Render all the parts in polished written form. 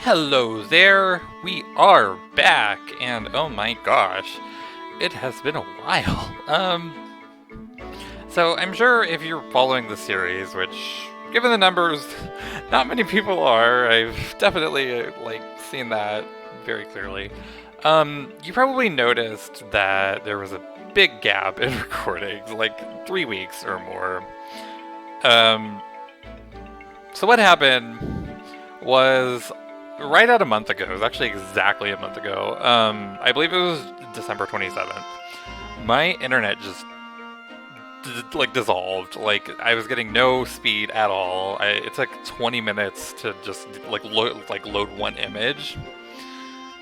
Hello there, we are back, and oh my gosh, it has been a while. So I'm sure if you're following the series, which, given the numbers, not many people are, I've definitely, seen that very clearly. You probably noticed that there was a big gap in recordings, like 3 weeks or more. So what happened was right at a month ago. It was actually exactly a month ago. I believe it was December 27th. My internet just dissolved. Like I was getting no speed at all. It took 20 minutes to just load one image.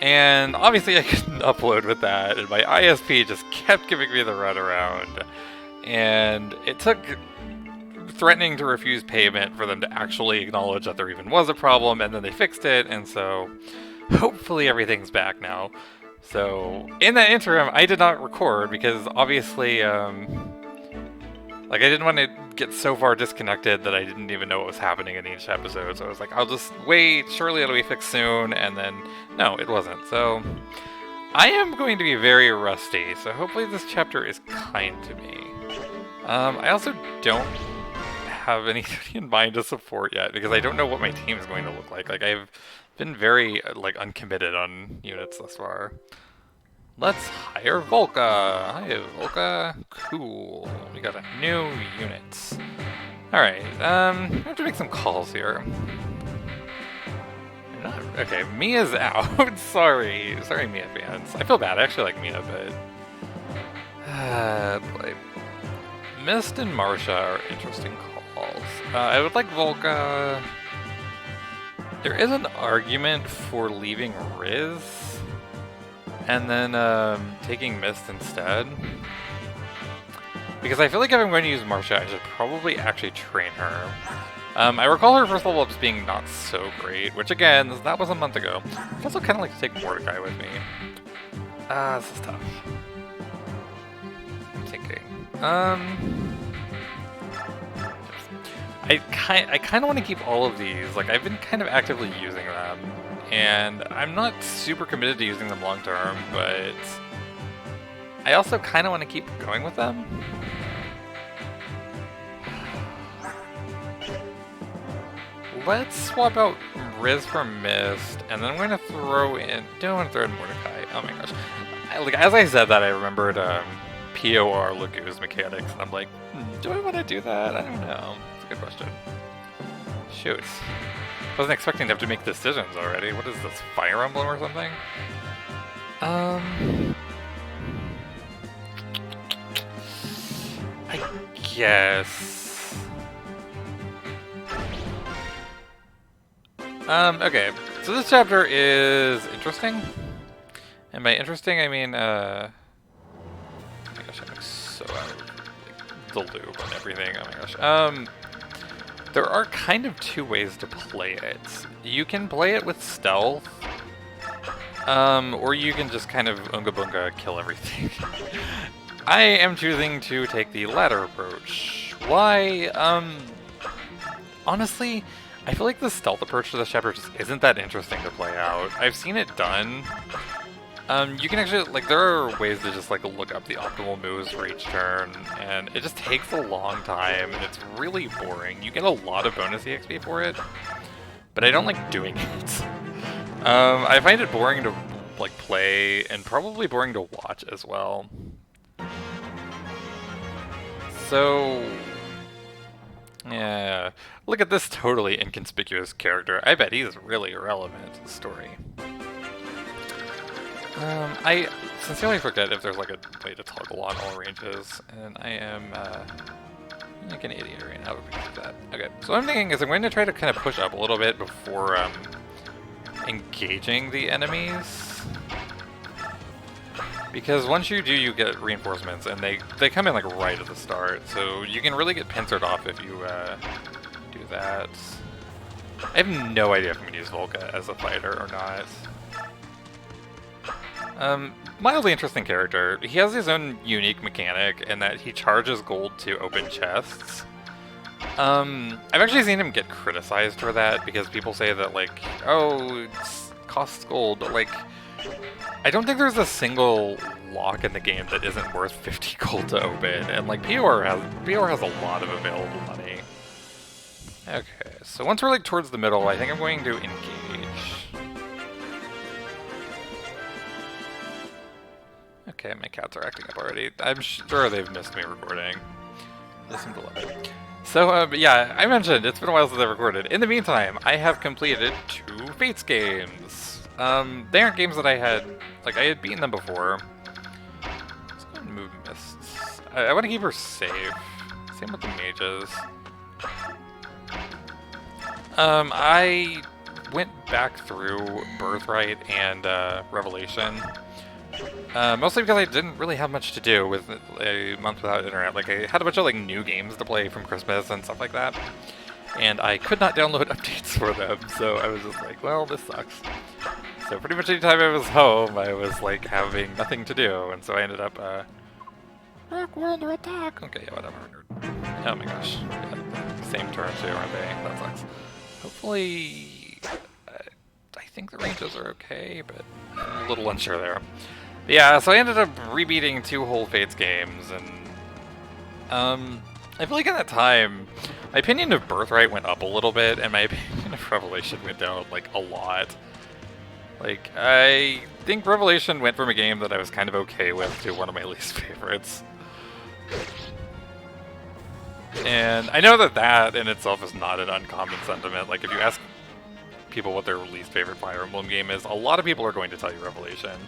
And obviously I couldn't upload with that, and my ISP just kept giving me the runaround. And it took threatening to refuse payment for them to actually acknowledge that there even was a problem, and then they fixed it, and so hopefully everything's back now. So in that interim, I did not record because obviously, I didn't want to get so far disconnected that I didn't even know what was happening in each episode. So I was like, I'll just wait, surely it'll be fixed soon, and then no, it wasn't. So I am going to be very rusty, so hopefully this chapter is kind to me. I also don't have anything in mind to support yet because I don't know what my team is going to look like. I've been very uncommitted on units thus far. Let's hire Volca. Hi Volca. Cool. We got a new unit. Alright, I have to make some calls here. Okay, Mia's out. Sorry, Mia fans. I feel bad. I actually like Mia, but Mist and Marsha are interesting calls. I would like Volca. There is an argument for leaving Riz and then taking Mist instead. Because I feel like if I'm going to use Marsha, I should probably actually train her. I recall her first level ups being not so great, which again, that was a month ago. I'd also kind of like to take Mordecai with me. This is tough. I'm thinking. I kind of want to keep all of these. Like, I've been kind of actively using them, and I'm not super committed to using them long term, but I also kind of want to keep going with them. Let's swap out Riz for Mist, and then I'm going to throw in... Don't want to throw in Mordecai. Oh my gosh. As I said that, I remembered POR Lagoon's mechanics, and I'm like, do I want to do that? I don't know. It's a good question. Shoot. I wasn't expecting to have to make decisions already. What is this, Fire Emblem or something? I guess... okay, so this chapter is interesting. And by interesting, I mean, oh my gosh, I'm so out of the loop on everything. Oh my gosh. There are kind of two ways to play it. You can play it with stealth, or you can just kind of unga bunga kill everything. I am choosing to take the latter approach. Why? Honestly, I feel like the stealth approach to this chapter just isn't that interesting to play out. I've seen it done. You can actually, there are ways to just, look up the optimal moves for each turn, and it just takes a long time, and it's really boring. You get a lot of bonus EXP for it, but I don't like doing it. I find it boring to, play, and probably boring to watch as well. So... yeah, look at this totally inconspicuous character. I bet he's really irrelevant to the story. I sincerely forget if there's a way to toggle on all ranges, and I am like an idiot right now to forget that. Okay, so what I'm thinking is I'm going to try to kind of push up a little bit before engaging the enemies. Because once you do, you get reinforcements, and they come in right at the start, so you can really get pincered off if you do that. I have no idea if I'm going to use Volca as a fighter or not. Mildly interesting character. He has his own unique mechanic in that he charges gold to open chests. I've actually seen him get criticized for that because people say that, like, oh, it costs gold, but, like, I don't think there's a single lock in the game that isn't worth 50 gold to open, and, like, POR has a lot of available money. Okay, so once we're, like, towards the middle, I think I'm going to engage. Okay, my cats are acting up already. I'm sure they've missed me recording. They seem to love it. So, yeah, I mentioned it's been a while since I recorded. In the meantime, I have completed 2 Fates games. They aren't games that I had beaten them before. Let's go and move Mists. I want to keep her safe. Same with the mages. I went back through Birthright and Revelation. Mostly because I didn't really have much to do with a month without internet. Like, I had a bunch of, like, new games to play from Christmas and stuff like that, and I could not download updates for them, so I was just like, well, this sucks. So pretty much any time I was home, I was, like, having nothing to do, and so I ended up, we're under attack! Okay, yeah, whatever. Oh my gosh. Yeah, same turn too, aren't they? That sucks. Hopefully, I think the ranges are okay, but I'm a little unsure there. But yeah, so I ended up rebeating 2 whole Fates games, and I feel like at that time, my opinion of Birthright went up a little bit, and my opinion of Revelation went down, like, a lot. Like, I think Revelation went from a game that I was kind of okay with to one of my least favorites. And I know that that in itself is not an uncommon sentiment. Like, if you ask people what their least favorite Fire Emblem game is, a lot of people are going to tell you Revelation.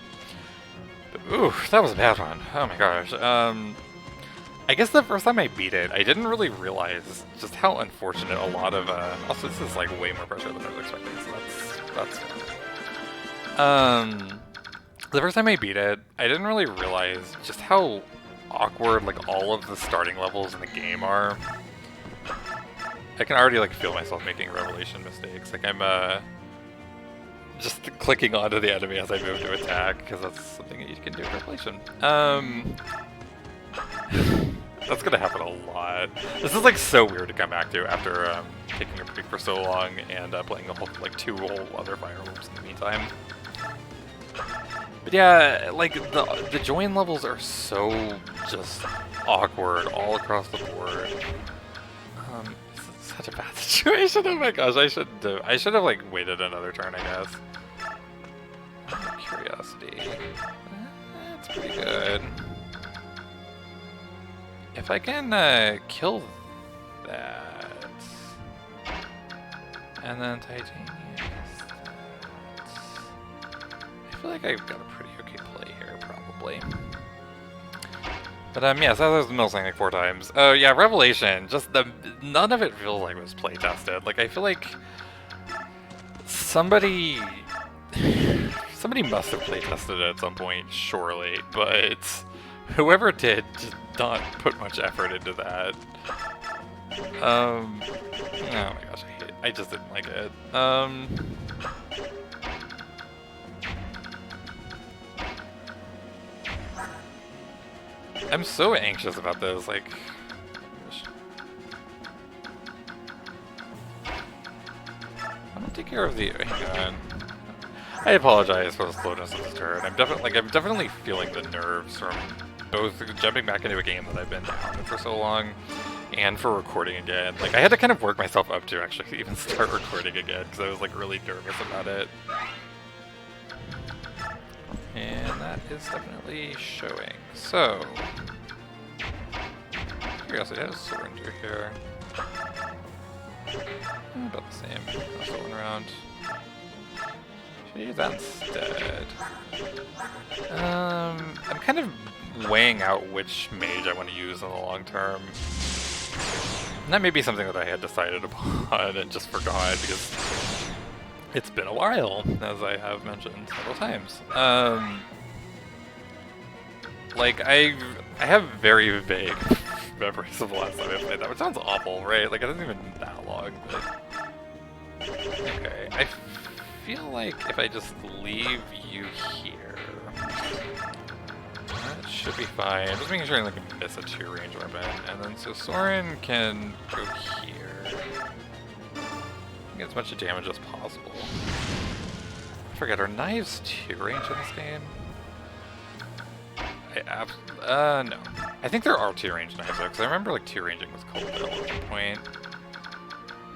But, ooh, that was a bad one. Oh my gosh. I guess the first time I beat it, I didn't really realize just how unfortunate a lot of, also this is like way more pressure than I was expecting, so that's fun. The first time I beat it, I didn't really realize just how awkward, like, all of the starting levels in the game are. I can already, like, feel myself making Revelation mistakes. Like, I'm, just clicking onto the enemy as I move to attack, because that's something that you can do in Revelation. That's gonna happen a lot. This is, like, so weird to come back to after, taking a break for so long and, playing a whole, like, 2 whole other Fire Emblems in the meantime. But yeah, like, the join levels are so just awkward all across the board. This is such a bad situation. Oh my gosh, I should have like waited another turn, I guess. Curiosity. That's pretty good. If I can kill that, and then Titanium. I feel like I've got a pretty okay play here, probably. But yeah, so I was milling like 4 times. Oh yeah, Revelation. Just none of it feels like it was play tested. Like, I feel like somebody must have play tested it at some point, surely. But whoever did just not put much effort into that. Oh my gosh, I just didn't like it. I'm so anxious about this, like... I'm gonna take care of the... Hang on. I apologize for the slowness of this turn. I'm definitely feeling the nerves from both jumping back into a game that I've been down for so long, and for recording again. Like, I had to kind of work myself up to actually even start recording again, because I was, like, really nervous about it. And that is definitely showing. So, curiosity, I have a surrender here. About the same. Also one round. Should I use that instead? I'm kind of weighing out which mage I want to use in the long term. And that may be something that I had decided upon and just forgot because it's been a while, as I have mentioned several times. Like, I have very vague memories of the last time I played that, which sounds awful, right? Like, it hasn't even been that long, but... Okay, I feel like if I just leave you here... That should be fine. Just making sure I like miss a 2-range weapon. And then so Soren can go here. Get as much damage as possible. I forget, are knives 2-range in this game? No. I think there are 2-range knives though, because I remember like 2-ranging was cool at one point.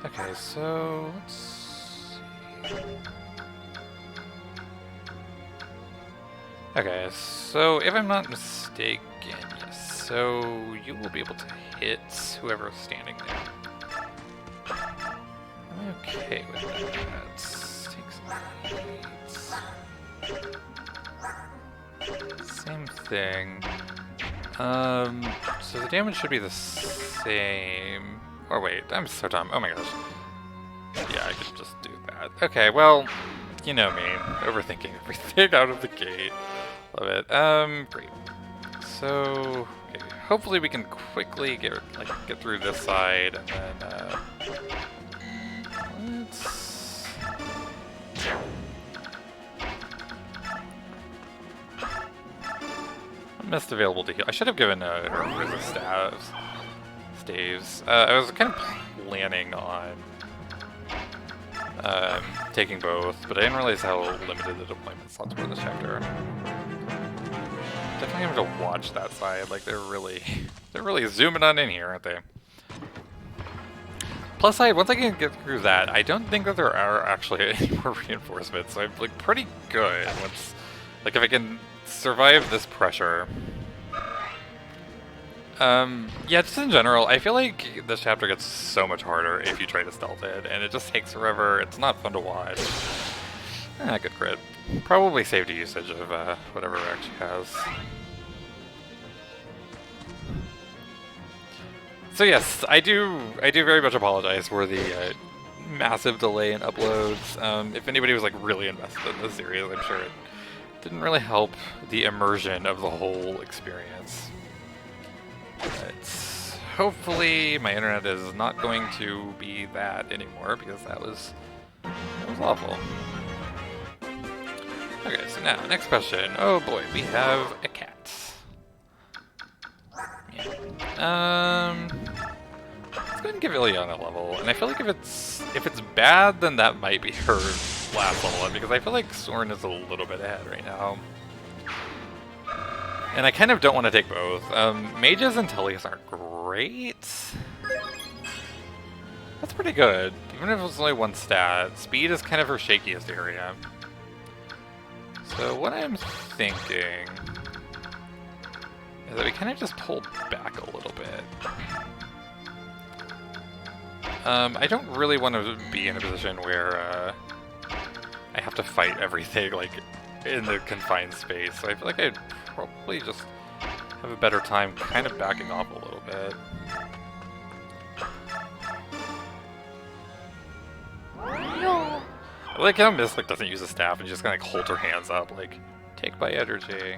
Okay, so let's see. Okay, so if I'm not mistaken, yes, so you will be able to hit whoever is standing there. I'm okay with that. Same thing. So the damage should be the same. Or wait, I'm so dumb. Oh my gosh. Yeah, I could just do that. Okay, well, you know me. Overthinking everything out of the gate. Love it. Great. So, okay, hopefully we can quickly get through this side, and then, let's... Mist available to heal. I should have given her the staves. I was kind of planning on taking both, but I didn't realize how limited the deployment slots were in this chapter. Definitely have to watch that side. Like they're really zooming on in here, aren't they? Plus side, once I can get through that, I don't think that there are actually any more reinforcements. So I'm like pretty good once, like if I can survive this pressure. Yeah, just in general, I feel like this chapter gets so much harder if you try to stealth it, and it just takes forever. It's not fun to watch. Good crit. Probably safety usage of whatever it actually has. So yes, I do very much apologize for the massive delay in uploads. If anybody was like really invested in this series, I'm sure it didn't really help the immersion of the whole experience. But hopefully my internet is not going to be that anymore, because that was awful. Okay, so now, next question. Oh boy, we have a cat. Yeah. Let's go ahead and give Ileana a level, and I feel like if it's bad, then that might be her last level up, because I feel like Soren is a little bit ahead right now. And I kind of don't want to take both. Mages and Tellius aren't great. That's pretty good, even if it's only one stat. Speed is kind of her shakiest area. So what I'm thinking is that we kind of just pull back a little bit. I don't really want to be in a position where I have to fight everything like in the confined space. So I feel like I'd probably just have a better time kind of backing off a little bit. No. I like how Mist doesn't use a staff and just kind of hold her hands up, like, take my energy.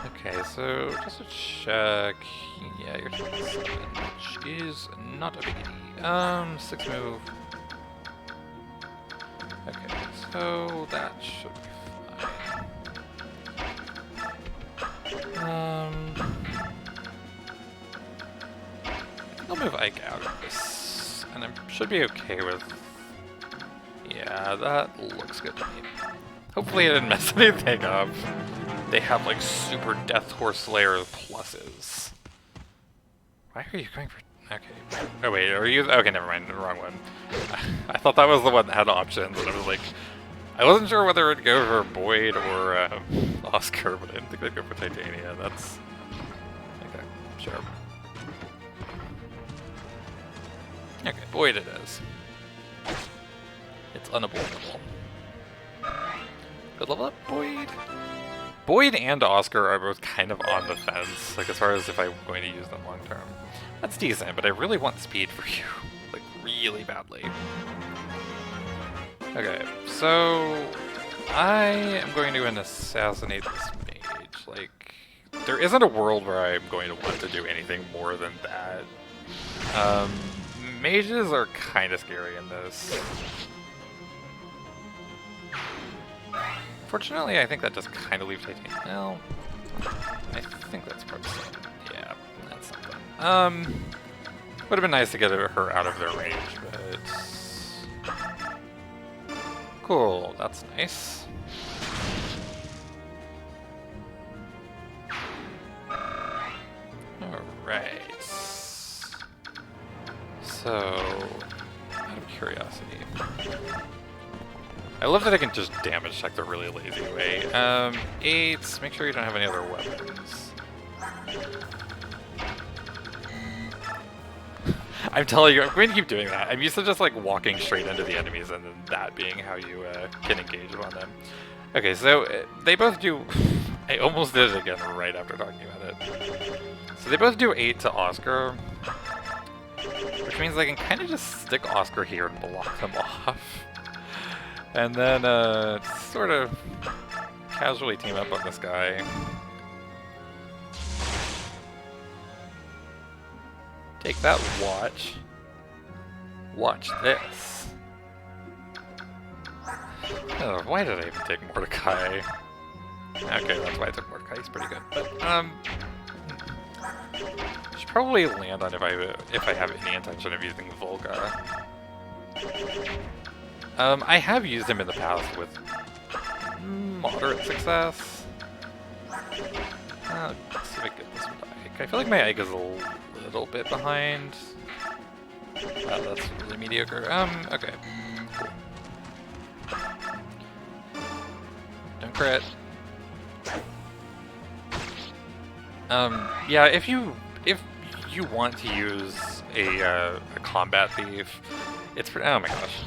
Okay, so just to check, yeah, you're 7, which is not a biggie. 6 move. Okay, so that should be fine. I'll move Ike out of this, and I should be okay with. Yeah, that looks good to me. Hopefully I didn't mess anything up. They have like super Death Horse Slayer pluses. Why are you going for... Okay. Oh wait, are you... Okay, never mind, the wrong one. I thought that was the one that had options, and I was like... I wasn't sure whether it'd go for Boyd or Oscar, but I didn't think they'd go for Titania. That's... Okay, sure. Okay, Boyd it is. It's unavoidable. Good level up, Boyd. Boyd and Oscar are both kind of on the fence, like as far as if I'm going to use them long term. That's decent, but I really want speed for you, like really badly. Okay, so I am going to assassinate this mage. Like, there isn't a world where I'm going to want to do anything more than that. Mages are kind of scary in this. Fortunately, I think that just kind of leaves Titania. Well, I think that's probably something. Yeah, that's something. Would have been nice to get her out of their range, but cool. That's nice. All right. So, out of curiosity, I love that I can just damage check the really lazy way. 8. Make sure you don't have any other weapons. I'm telling you, I'm going to keep doing that. I'm used to just like walking straight into the enemies and then that being how you can engage on them. Okay, so they both do... I almost did it again right after talking about it. So they both do 8 to Oscar, which means I can kind of just stick Oscar here and block them off. And then sort of casually team up on this guy. Take that, watch. Watch this. Oh, why did I even take Mordecai? Okay, that's why I took Mordecai. He's pretty good. But should probably land on if I have any intention of using Volga. I have used him in the past with moderate success. Let's see if I get this with Ike. I feel like my Ike is a little bit behind. That's really mediocre. Okay. Cool. Don't crit. Yeah, if you want to use a combat thief, it's pretty. Oh my gosh,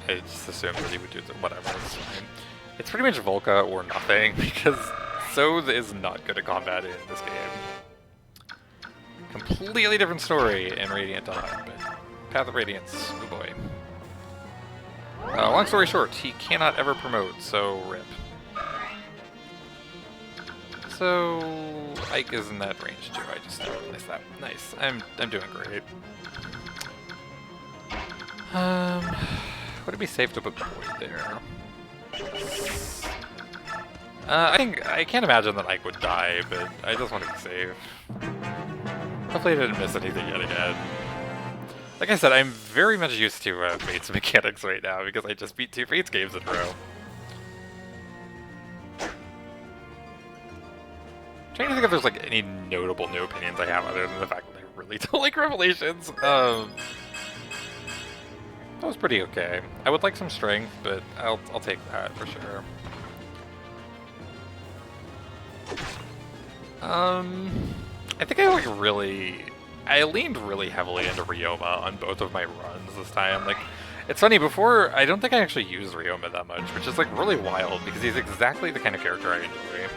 I just assumed that he would do whatever. It's fine. It's pretty much Volca or nothing because Soth is not good at combat in this game. Completely different story in Radiant Dawn, but Path of Radiance, oh boy. Long story short, he cannot ever promote, so rip. So Ike is in that range too. I just never realized that. Nice. I'm doing great. Would it be safe to put Void there? I can't imagine that Ike would die, but I just want to be safe. Hopefully I didn't miss anything yet again. Like I said, I'm very much used to Fates mechanics right now because I just beat 2 Fates games in a row. Trying to think if there's like any notable new opinions I have other than the fact that I really don't like Revelations. That was pretty okay. I would like some strength, but I'll take that for sure. I think I leaned really heavily into Ryoma on both of my runs this time. Like, it's funny, before, I don't think I actually used Ryoma that much, which is like really wild because he's exactly the kind of character I enjoy.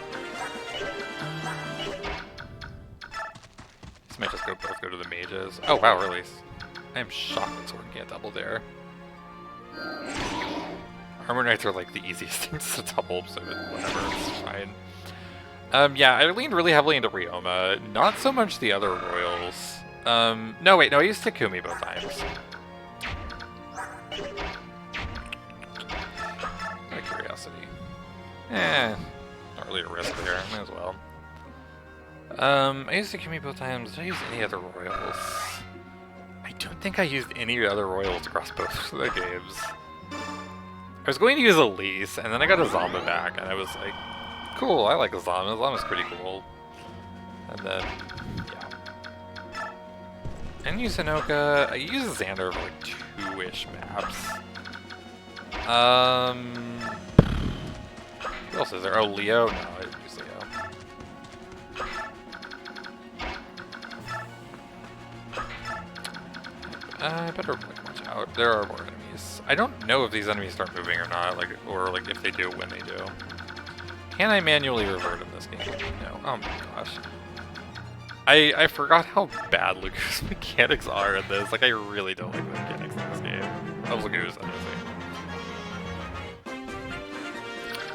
This might just both go to the mages. Oh wow, release. I am shocked that Sword can't double there. Armor Knights are like the easiest things to double, so whatever, it's fine. Yeah, I leaned really heavily into Ryoma, not so much the other royals. No, wait, no, I used Takumi both times. Out of curiosity. Not really a risk there, might as well. I used Takumi both times. Did I use any other royals? I don't think I used any other royals across both of the games. I was going to use Elise, and then I got a Zama back, and I was like, cool, I like Zama. Zama's pretty cool. And then, yeah. I didn't use Hinoka. I used Xander for like 2-ish maps. Who else is there? Oh, Leo? No, I didn't use Leo. I better watch out. There are more enemies. I don't know if these enemies start moving or not, or if they do, when they do. Can I manually revert in this game? No. Oh my gosh. I forgot how bad Lagoose mechanics are in this. Like, I really don't like the mechanics in this game. Of Lagoose, honestly.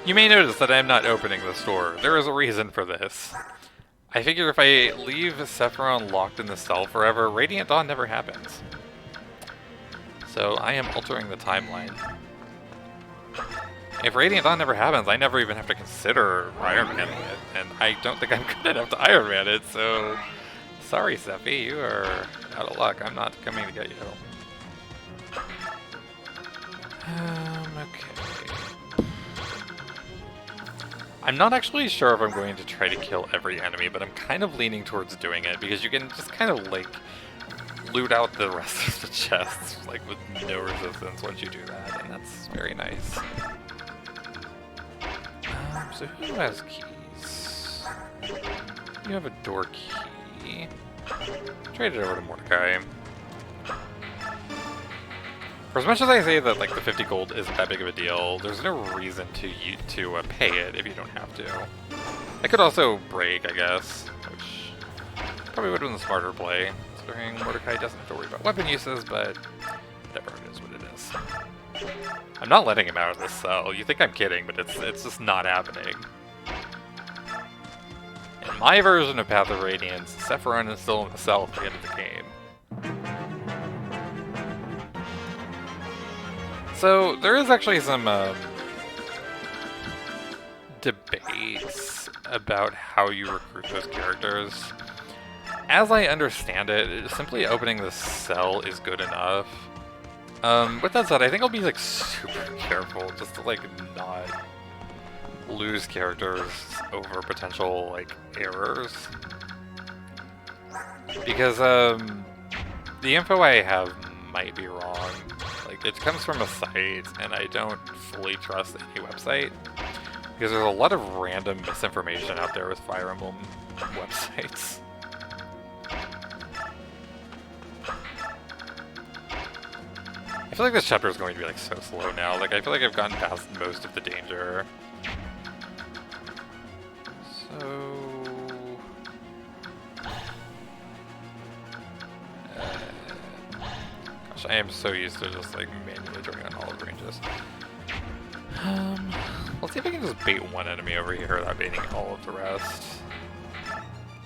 You may notice that I'm not opening this door. There is a reason for this. I figure if I leave Sephiran locked in the cell forever, Radiant Dawn never happens. So I am altering the timeline. If Radiant Dawn never happens, I never even have to consider Iron Manning it, and I don't think I'm good enough to Iron Man it, so... Sorry, Sephi, you are out of luck. I'm not coming to get you. Okay. I'm not actually sure if I'm going to try to kill every enemy, but I'm kind of leaning towards doing it, because you can just kind of, like, loot out the rest of the chests, like, with no resistance once you do that, and that's very nice. So who has keys? You have a door key. Trade it over to Mordecai. For as much as I say that like the 50 gold isn't that big of a deal, there's no reason to pay it if you don't have to. I could also break, I guess, which probably would have been the smarter play, considering Mordecai doesn't have to worry about weapon uses, but whatever, it is what it is. I'm not letting him out of this cell. You think I'm kidding, but it's just not happening. In my version of Path of Radiance, Sephiran is still in the cell at the end of the game. So, there is actually some debates about how you recruit those characters. As I understand it, simply opening the cell is good enough. With that said, I think I'll be like super careful just to like not lose characters over potential like errors. Because the info I have might be wrong. Like it comes from a site and I don't fully trust any website. Because there's a lot of random misinformation out there with Fire Emblem websites. I feel like this chapter is going to be like so slow now. Like I feel like I've gotten past most of the danger. So... gosh, I am so used to just like manually turning on all of the ranges. Let's see if I can just bait one enemy over here without baiting all of the rest.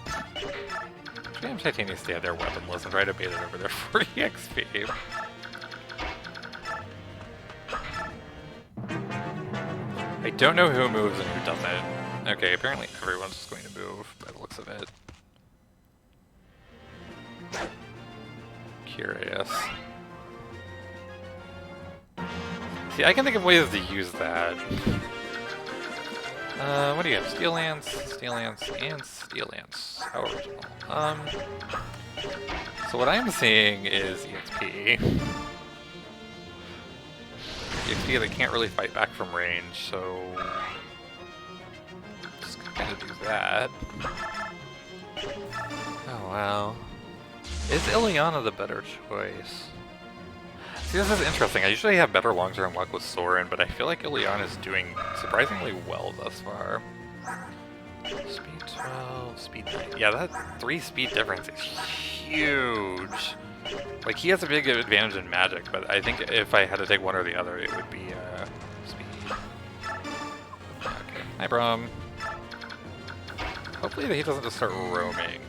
Actually, I'm Titania stand there weaponless and try to bait it over there for EXP. I don't know who moves and who doesn't. Okay, apparently everyone's just going to move by the looks of it. Curious. See, I can think of ways to use that. What do you have? Steel Lance, and Steel Lance. How original. So what I'm seeing is EXP. EXP that can't really fight back from range, so... just kind of do that. Oh, wow. Is Ileana the better choice? See, this is interesting. I usually have better long-term luck with Soren, but I feel like Ileana is doing surprisingly well thus far. Speed 12, speed 9. Yeah, that 3 speed difference is huge. Like, he has a big advantage in magic, but I think if I had to take one or the other, it would be speed. Okay, hi Brom. Hopefully he doesn't just start roaming.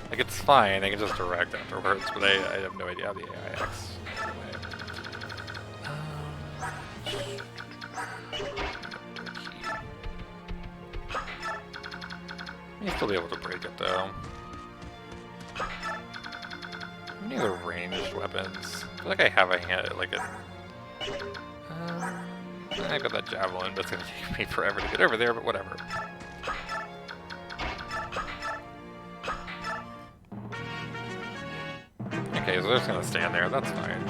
Like, it's fine, I can just direct afterwards, but I have no idea how the AI acts. May still be able to break it though. How many other ranged weapons? I feel like I have a hand, like a... I got that javelin, but it's gonna take me forever to get over there, but whatever. Okay, so they're just gonna stand there, that's fine.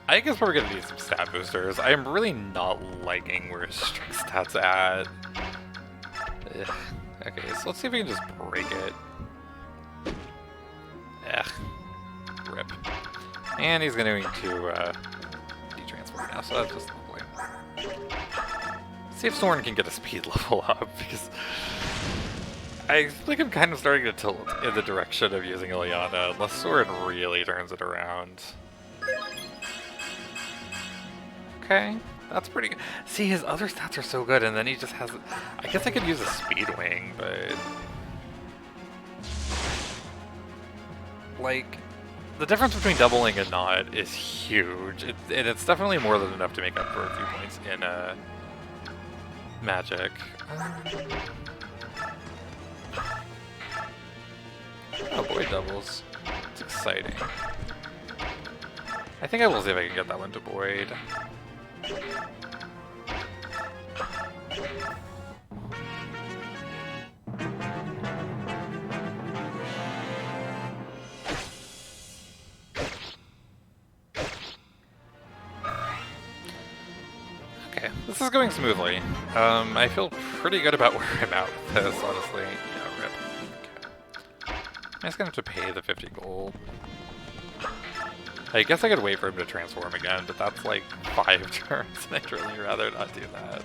I guess we're gonna need some stat boosters. I am really not liking where strength stats at. Ugh. Okay, so let's see if we can just break it. Ugh. Rip. And he's going to de-transport now, so that's just lovely. Let's see if Soren can get a speed level up, because I think I'm kind of starting to tilt in the direction of using Ileana, unless Soren really turns it around. Okay, That's pretty good. See, his other stats are so good, and then he just has... I guess I could use a speed wing, but... Like, the difference between doubling and not is huge. And it's definitely more than enough to make up for a few points in Magic. Oh boy, doubles. It's exciting. I think I will see if I can get that one to Boyd. Okay, this is going smoothly. I feel pretty good about where I'm at with this, honestly. Yeah, rip. Okay. I'm just gonna have to pay the 50 gold. I guess I could wait for him to transform again, but that's like 5 turns, and I'd really rather not do that.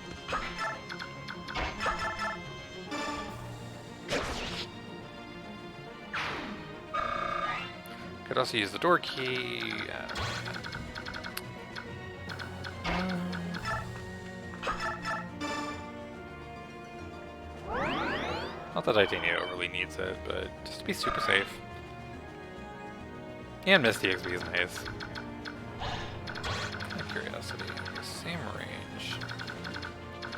Could also use the door key. Not that Titania overly needs it, but just to be super safe. And Misty XP is nice. Out of curiosity, same range.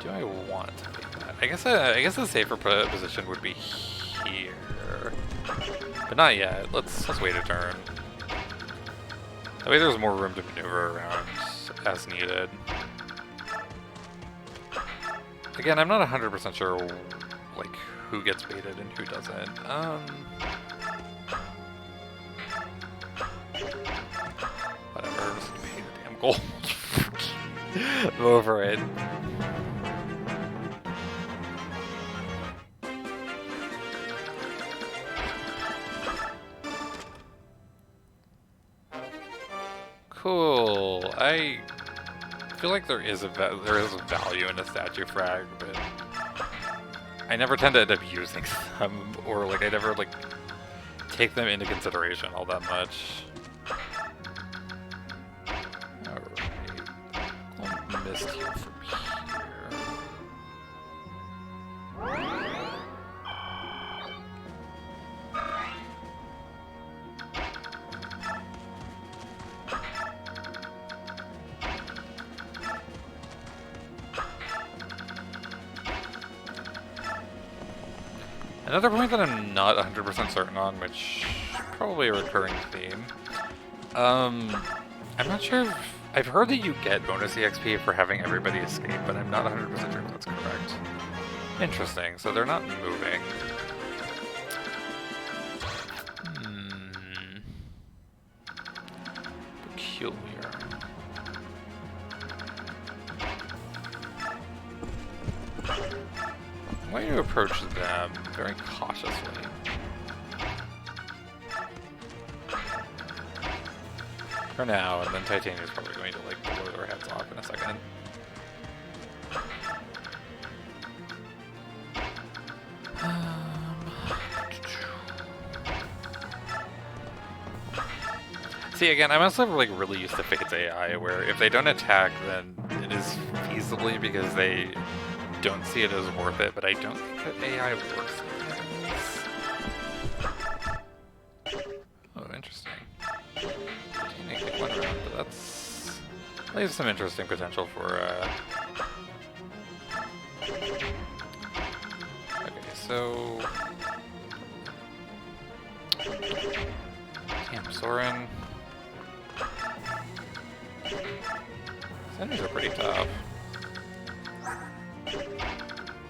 Do I want to take that? I guess a safer position would be here, but not yet. Let's wait a turn. That way there's more room to maneuver around as needed. Again, I'm not 100% sure like who gets baited and who doesn't. Whatever, just pay the damn gold. I'm over it. Cool. I feel like there is a value in a statue frag, but I never tend to end up using them, or like I never like take them into consideration all that much. Alright. I'll mist heal from here. Another point that I'm not 100% certain on, which is probably a recurring theme. I'm not sure if... I've heard that you get bonus EXP for having everybody escape, but I'm not 100% sure if that's correct. Interesting, so they're not moving. Peculiar. I'm going to approach them very cautiously. For now, and then Titania's probably going to like blow their heads off in a second. See, again, I'm also like really used to Fate's AI, where if they don't attack, then it is feasibly because they don't see it as worth it, but I don't think that AI works like this. Oh, interesting. Titania get one around, but that's... leaves some interesting potential for, okay, so... Damn, Soren. These enemies are pretty tough.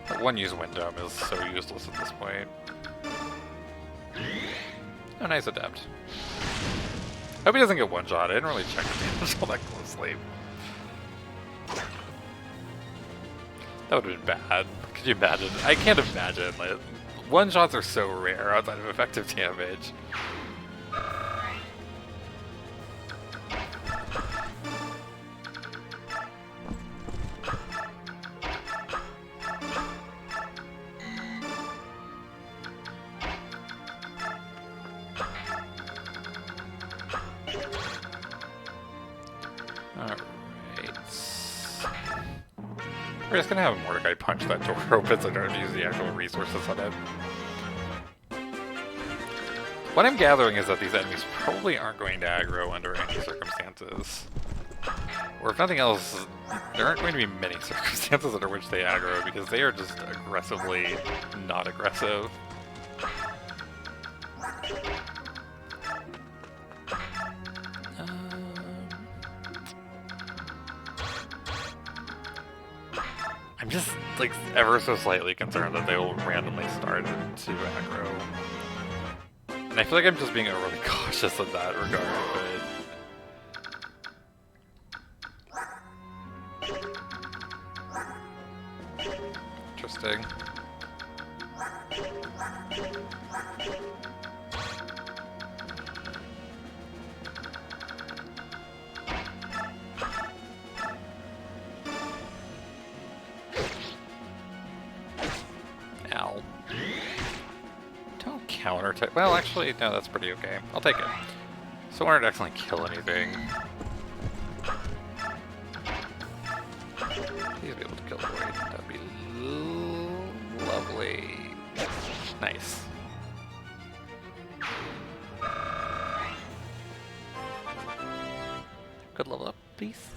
That one use Windome is so useless at this point. Oh, nice adept. Hope he doesn't get one-shot. I didn't really check the damage all that closely. That would have been bad. Could you imagine? I can't imagine. Like, one-shots are so rare outside of effective damage. We're just gonna have Mordecai punch that door open so I don't have to use the actual resources on it. What I'm gathering is that these enemies probably aren't going to aggro under any circumstances. Or if nothing else, there aren't going to be many circumstances under which they aggro because they are just aggressively not aggressive. I'm just, like, ever so slightly concerned that they will randomly start to aggro. And I feel like I'm just being overly cautious in that regard, but... Interesting. Ow. Don't counter type. Well, actually, no, that's pretty okay. I'll take it. So I wanted to accidentally kill anything. Please be able to kill the void. That would be lovely. Nice. Good level up, please.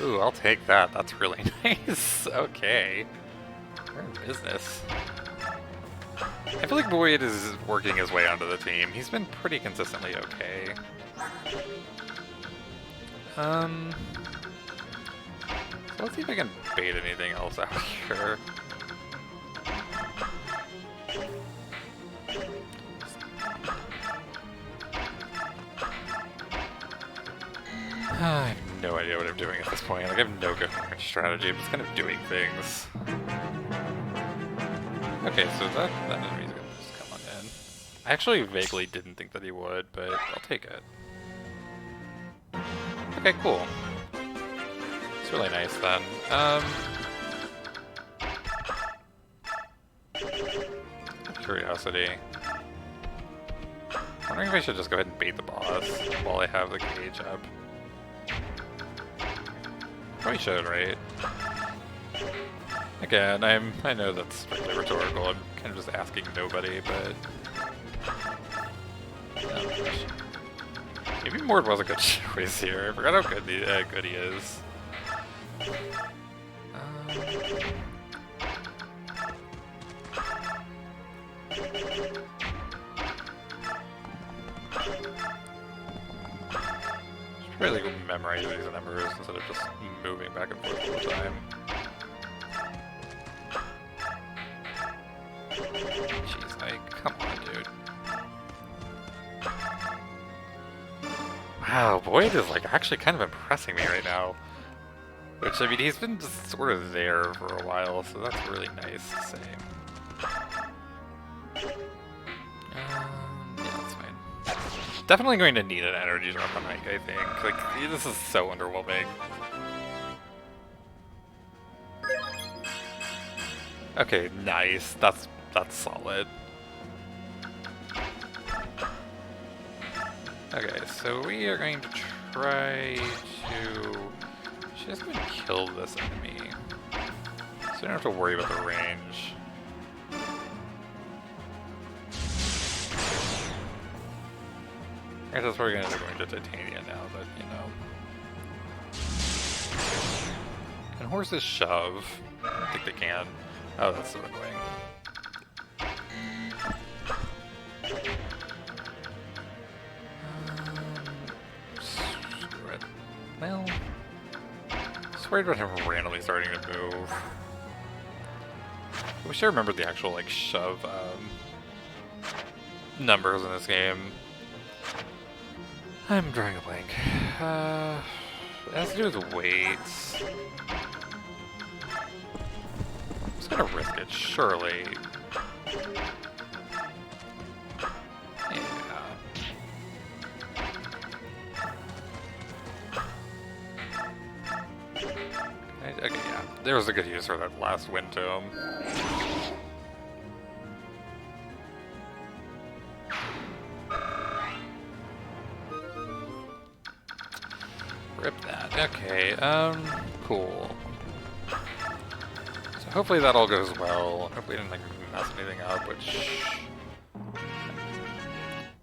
Ooh, I'll take that. That's really nice. Okay. We're in business. I feel like Void is working his way onto the team. He's been pretty consistently okay. So let's see if I can bait anything else out here. I have no idea what I'm doing at this point. Like, I have no good strategy. I'm just kind of doing things. Okay, so that enemy's gonna just come on in. I actually vaguely didn't think that he would, but I'll take it. Okay, cool. It's really nice then. Curiosity. I'm wondering if I should just go ahead and bait the boss while I have the cage up. Probably should, right? Again, I know that's strictly rhetorical. I'm kind of just asking nobody, but maybe Mord was a good choice here. I forgot how good he is. Should really go memorize these numbers instead of just moving back and forth all the time. Jeez, like, come on, dude. Wow, Boyd is, like, actually kind of impressing me right now. Which, I mean, he's been just sort of there for a while, so that's really nice to say. Yeah, that's fine. Definitely going to need an energy drop on Mike, I think. Like, this is so underwhelming. Okay, nice. That's solid. Okay, so we are going to try to... She's going to kill this enemy. So we don't have to worry about the range. I guess that's what we're going to end up going to Titania now, but you know. Can horses shove? I don't think they can. Oh, that's so annoying. Screw it. Well, just worried about him randomly starting to move. I wish I remembered the actual, like, shove numbers in this game. I'm drawing a blank. It has to do with weights. I'm just gonna risk it, surely. Yeah. Okay, yeah. There was a good use for that last wind tome. Rip that. Okay, Cool. So hopefully that all goes well. Hopefully I didn't like mess anything up, which...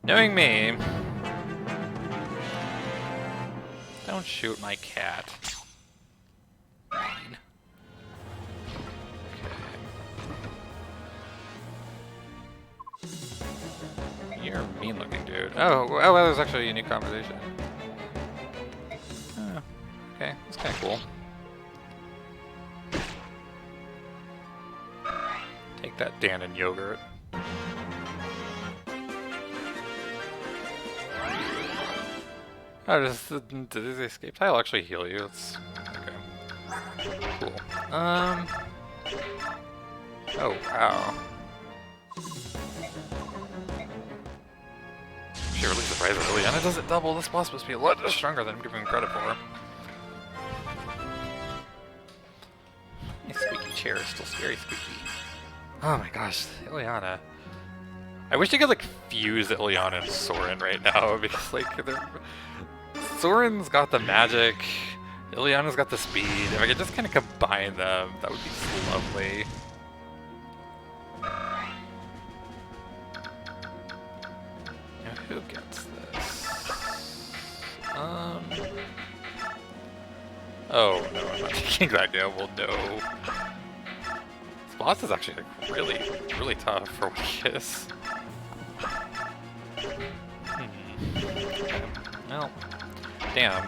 Knowing me... Don't shoot my cat. Mean. Okay. You're a mean looking dude. Oh, well, that was actually a unique conversation. Oh, okay, that's kind of cool. Take that Dan and yogurt. Oh, did the escape tile actually heal you? It's okay. Cool. Oh wow. Actually, really surprised that Liliana doesn't double. This boss must be a lot stronger than I'm giving him credit for. My squeaky chair is still very squeaky. Oh my gosh, Ileana. I wish I could like fuse Ileana and Soren right now because like Soren's got the magic, Ileana's got the speed. If I could just kind of combine them, that would be so lovely. Now who gets this? Oh no, I'm not taking that gamble. No. This boss is actually like really tough for what he is. Okay. Well, damn.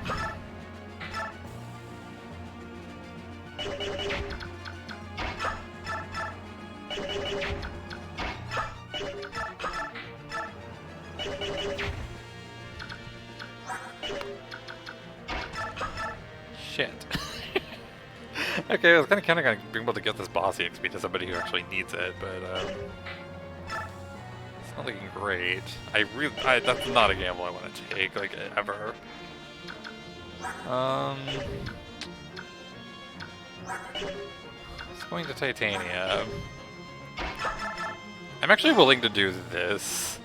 Shit. Okay, I was kind of counting on being able to get this boss EXP to somebody who actually needs it, but it's not looking great. That's not a gamble I want to take, like, ever. It's going to Titania. I'm actually willing to do this.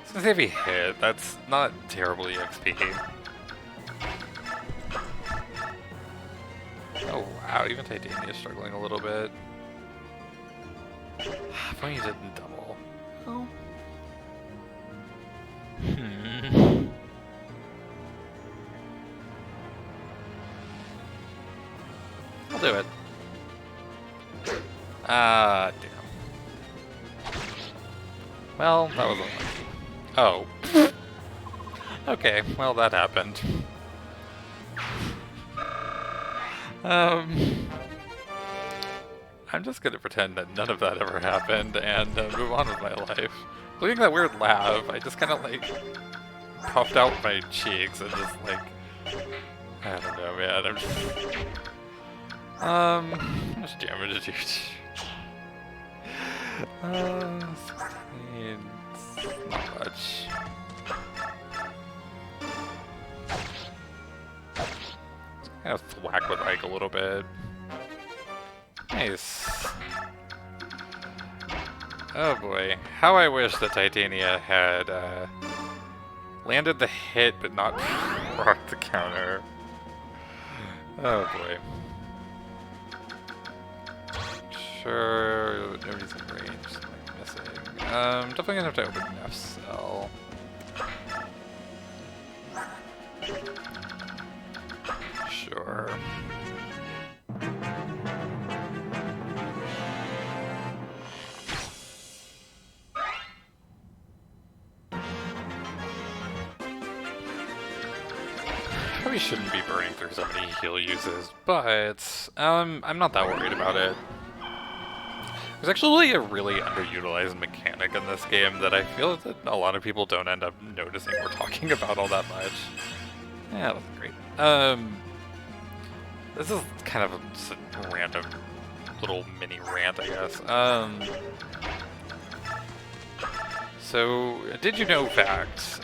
Since if he hit, that's not terrible EXP. Oh wow, even Titania is struggling a little bit. If only you didn't double. Oh. I'll do it. Ah, damn. Well, that was unlucky. Oh. Okay, well that happened. I'm just gonna pretend that none of that ever happened and move on with my life. Including that weird laugh, I just kind of like puffed out my cheeks and just like, I don't know, man. I'm just, how much damage did you do? 16, not much. Kind of thwack with Ike a little bit. Nice. Oh boy. How I wish that Titania had landed the hit but not rocked the counter. Oh boy. Sure, nobody's in range, something missing. Definitely gonna have to open an F cell. Sure. Probably shouldn't be burning through so many heal uses, but I'm not that worried about it. There's actually a really underutilized mechanic in this game that I feel that a lot of people don't end up noticing we're talking about all that much. Yeah, that's great. This is kind of just a random little mini rant, I guess. So, did you know fact?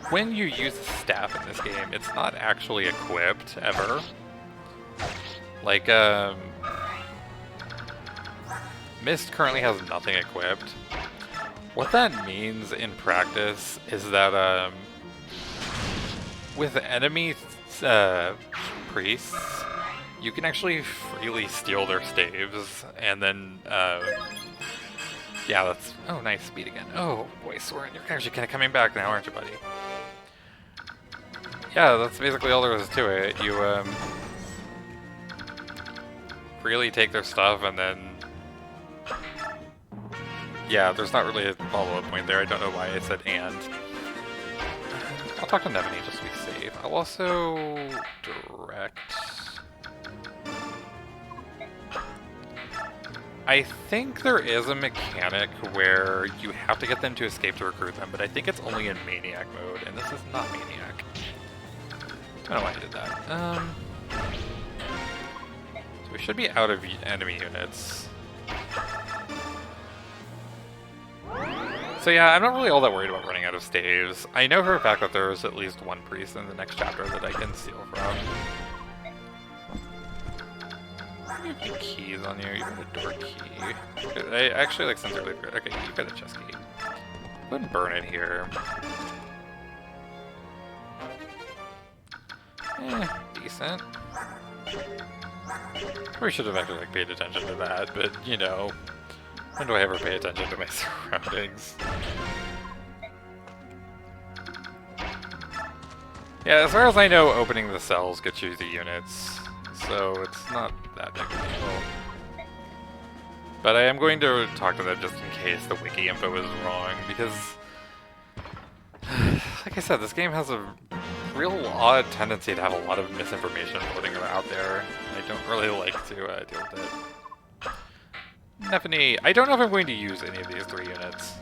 When you use the staff in this game, it's not actually equipped, ever. Like, Mist currently has nothing equipped. What that means in practice is that, with enemy priests, you can actually freely steal their staves, and then, yeah, that's... Oh, nice, speed again. Oh, boy, Soren, you're actually kind of coming back now, aren't you, buddy? Yeah, that's basically all there is to it. You, freely take their stuff, and then... Yeah, there's not really a follow-up point there. I don't know why I said and. I'll talk to Nevany just to be safe. I'll also direct... I think there is a mechanic where you have to get them to escape to recruit them, but I think it's only in Maniac mode, and this is not Maniac. I don't know why I did that. So we should be out of enemy units. So yeah, I'm not really all that worried about running out of staves. I know for a fact that there's at least one priest in the next chapter that I can steal from. You have any keys on you? You have a door key. I actually like since earlier. Okay, you got a chest key. Go ahead and burn it here. Decent. Probably should have actually like paid attention to that, but you know, when do I ever pay attention to my surroundings? Yeah, as far as I know, opening the cells gets you the units, so it's not that big of a deal. But I am going to talk to them just in case the wiki info is wrong, because, like I said, this game has a real odd tendency to have a lot of misinformation floating around there. I don't really like to deal with it. Nevany, I don't know if I'm going to use any of these 3 units.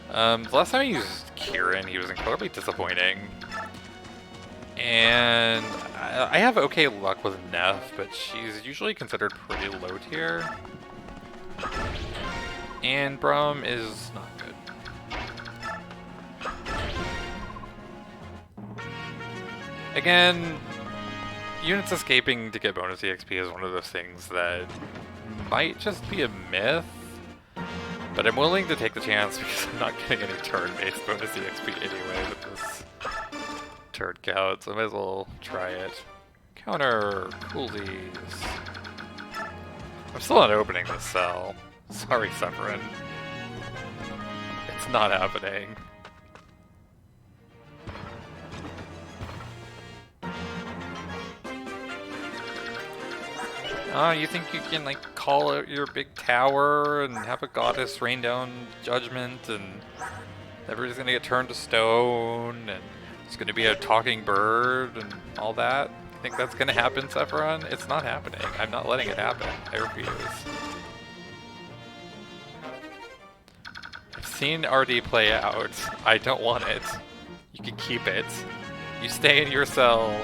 The last time I used Kieran, he was incredibly disappointing. And I have okay luck with Neff, but she's usually considered pretty low tier. And Brum is not good. Again, units escaping to get bonus EXP is one of those things that might just be a myth, but I'm willing to take the chance because I'm not getting any turn-based bonus EXP anyway with this turn count, so I might as well try it. Counter coolsies. I'm still not opening this cell. Sorry, Sephiran. It's not happening. Oh, you think you can, like, call out your big tower and have a goddess rain down judgment and everybody's gonna get turned to stone and it's gonna be a talking bird and all that? You think that's gonna happen, Sephiran? It's not happening. I'm not letting it happen. I refuse. I've seen RD play out. I don't want it. You can keep it. You stay in your cell.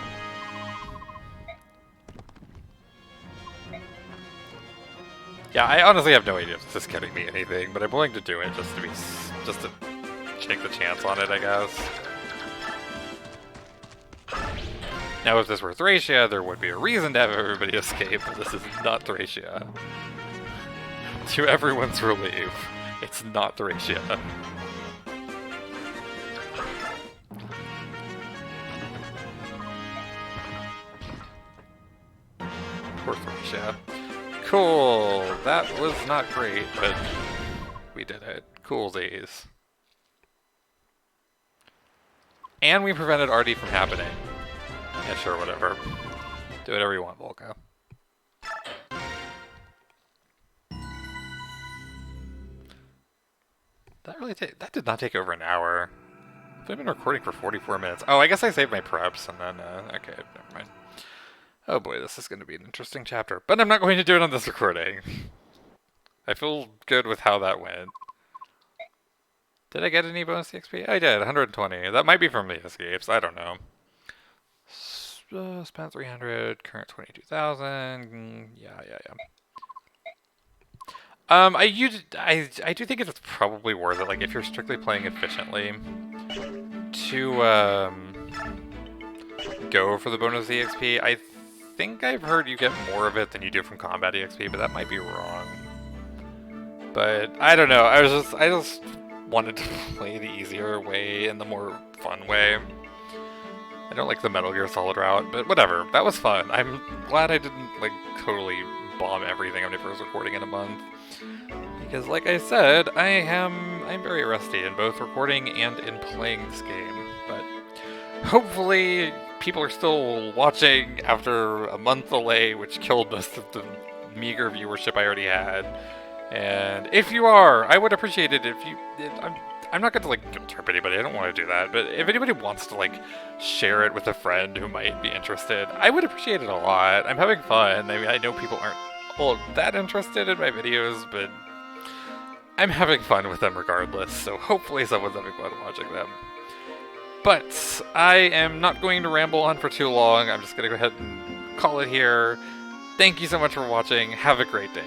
Yeah, I honestly have no idea if this is getting me anything, but I'm willing to do it just to take the chance on it, I guess. Now, if this were Thracia, there would be a reason to have everybody escape, but this is not Thracia. To everyone's relief, it's not Thracia. Poor Thracia. Cool! That was not great, but we did it. Coolsies. And we prevented RD from happening. Yeah, sure, whatever. Do whatever you want, Volca. That did not take over an hour. I've been recording for 44 minutes. Oh, I guess I saved my preps and then, okay, never mind. Oh boy, this is going to be an interesting chapter. But I'm not going to do it on this recording. I feel good with how that went. Did I get any bonus XP? I did, 120. That might be from the escapes, I don't know. Spent 300, current 22,000. Yeah. I do think it's probably worth it, like, if you're strictly playing efficiently, to, go for the bonus EXP. I think I've heard you get more of it than you do from combat EXP, but that might be wrong. But, I don't know, I just wanted to play the easier way and the more fun way. I don't like the Metal Gear Solid route, but whatever. That was fun. I'm glad I didn't, like, totally bomb everything when I was recording in a month. Because, like I said, I'm very rusty in both recording and in playing this game. But hopefully people are still watching after a month delay, which killed most of the meager viewership I already had. And if you are, I would appreciate it if you... I'm not going to, like, guilt trip anybody, I don't want to do that, but if anybody wants to, like, share it with a friend who might be interested, I would appreciate it a lot. I'm having fun. I mean, I know people aren't all that interested in my videos, but I'm having fun with them regardless, so hopefully someone's having fun watching them. But I am not going to ramble on for too long. I'm just going to go ahead and call it here. Thank you so much for watching. Have a great day.